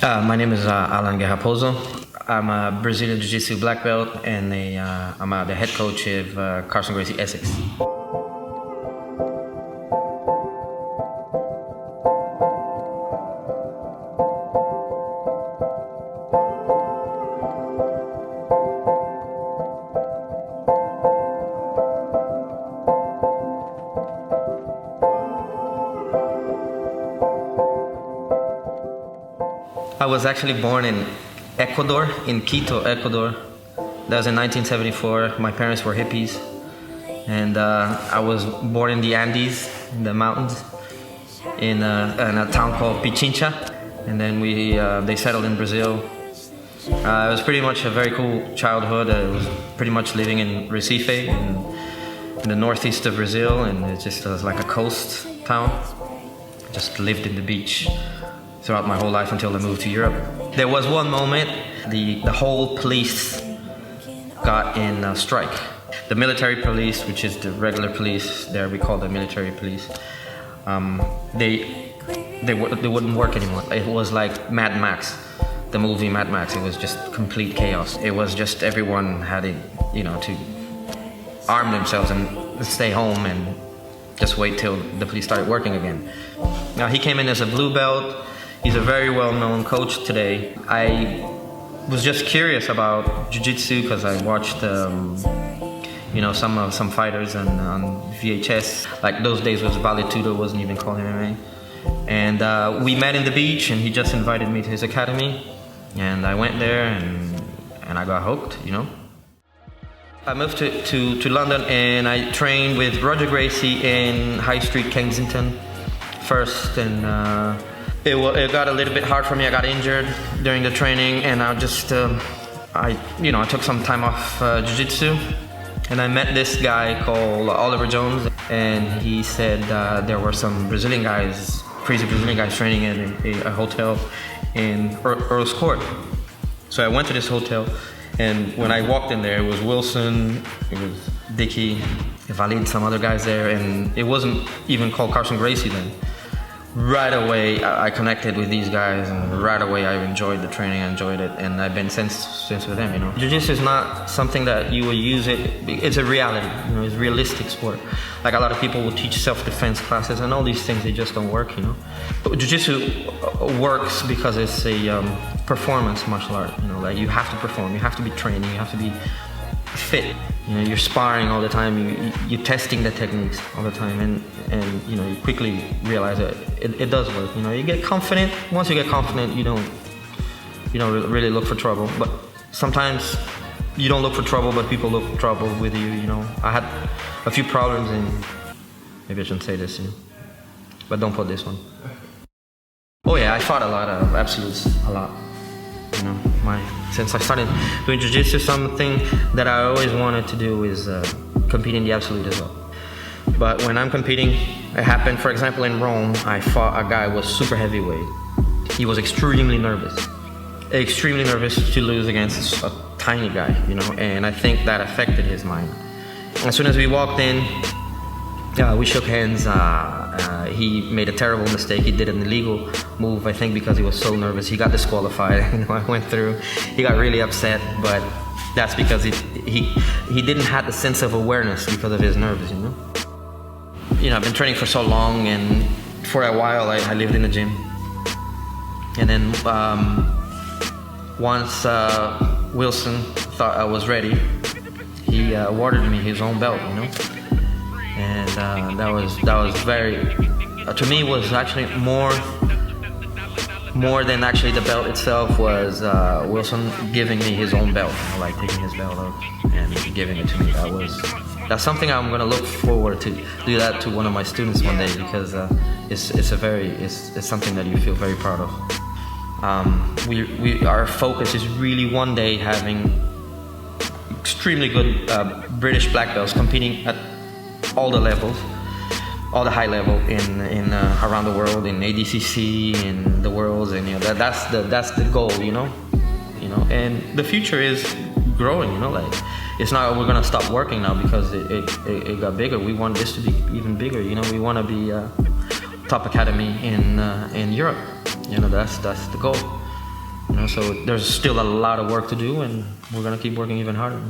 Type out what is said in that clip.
My name is Alain Pozo. I'm a Brazilian Jiu Jitsu black belt, and I'm the head coach of Carlson Gracie Essex. I was actually born in Ecuador, in Quito, Ecuador. That was in 1974. My parents were hippies. And I was born in the Andes, in the mountains, in a town called Pichincha. And then they settled in Brazil. It was pretty much a very cool childhood. I was pretty much living in Recife, in the northeast of Brazil, and it just was like a coast town. Just lived in the beach throughout my whole life until I moved to Europe. There was one moment the whole police got in strike. The military police, which is the regular police, there we call them military police, they wouldn't work anymore. It was like Mad Max, the movie Mad Max. It was just complete chaos. It was just everyone had to arm themselves and stay home and just wait till the police started working again. Now he came in as a blue belt. He's a very well-known coach today. I was just curious about jiu-jitsu because I watched, some fighters on VHS. Like those days was Vale Tudo, wasn't even called MMA. And we met in the beach, and he just invited me to his academy, and I went there, and I got hooked. I moved to London, and I trained with Roger Gracie in High Street, Kensington, first, and it got a little bit hard for me. I got injured during the training, and I just, I took some time off jiu-jitsu, and I met this guy called Oliver Jones, and he said there were some crazy Brazilian guys training in a hotel in Earl's Court. So I went to this hotel, and when I walked in there, it was Wilson, it was Dicky, Valid, some other guys there, and it wasn't even called Carlson Gracie then. Right away, I connected with these guys, and right away I enjoyed the training. I enjoyed it, and I've been since with them. Jiu-jitsu is not something that you will use it. It's a reality. It's a realistic sport. Like a lot of people will teach self-defense classes, and all these things they just don't work. But jiu-jitsu works because it's a performance martial art. Like you have to perform. You have to be training. You have to be fit. You're sparring all the time. You're testing the techniques all the time, and you quickly realize that it does work. You get confident. Once you get confident, you don't really look for trouble. But sometimes you don't look for trouble, but people look for trouble with you. I had a few problems, and maybe I shouldn't say this, but don't put this one. Oh yeah, I fought a lot of absolutes, a lot. Since I started doing jiu-jitsu, something that I always wanted to do is compete in the absolute as well. But when I'm competing, it happened, for example, in Rome, I fought a guy who was super heavyweight. He was extremely nervous to lose against a tiny guy, and I think that affected his mind. As soon as we walked in, we shook hands. He made a terrible mistake. He did an illegal move, I think, because he was so nervous. He got disqualified. I went through. He got really upset, but that's because he didn't have the sense of awareness because of his nerves. I've been training for so long, and for a while I lived in the gym. And then once Wilson thought I was ready, he awarded me his own belt. And that was very, to me, was actually more than actually the belt itself. Was Wilson giving me his own belt, like taking his belt up and giving it to me. That's something I'm gonna look forward to do that to one of my students one day, because it's something that you feel very proud of. Our focus is really one day having extremely good British black belts competing at all the levels, all the high level in around the world, in ADCC, in the worlds, and that's the goal, and the future is growing, like it's not we're gonna stop working now because it got bigger. We want this to be even bigger, we want to be top academy in Europe, that's the goal. You know, so there's still a lot of work to do, and we're gonna keep working even harder.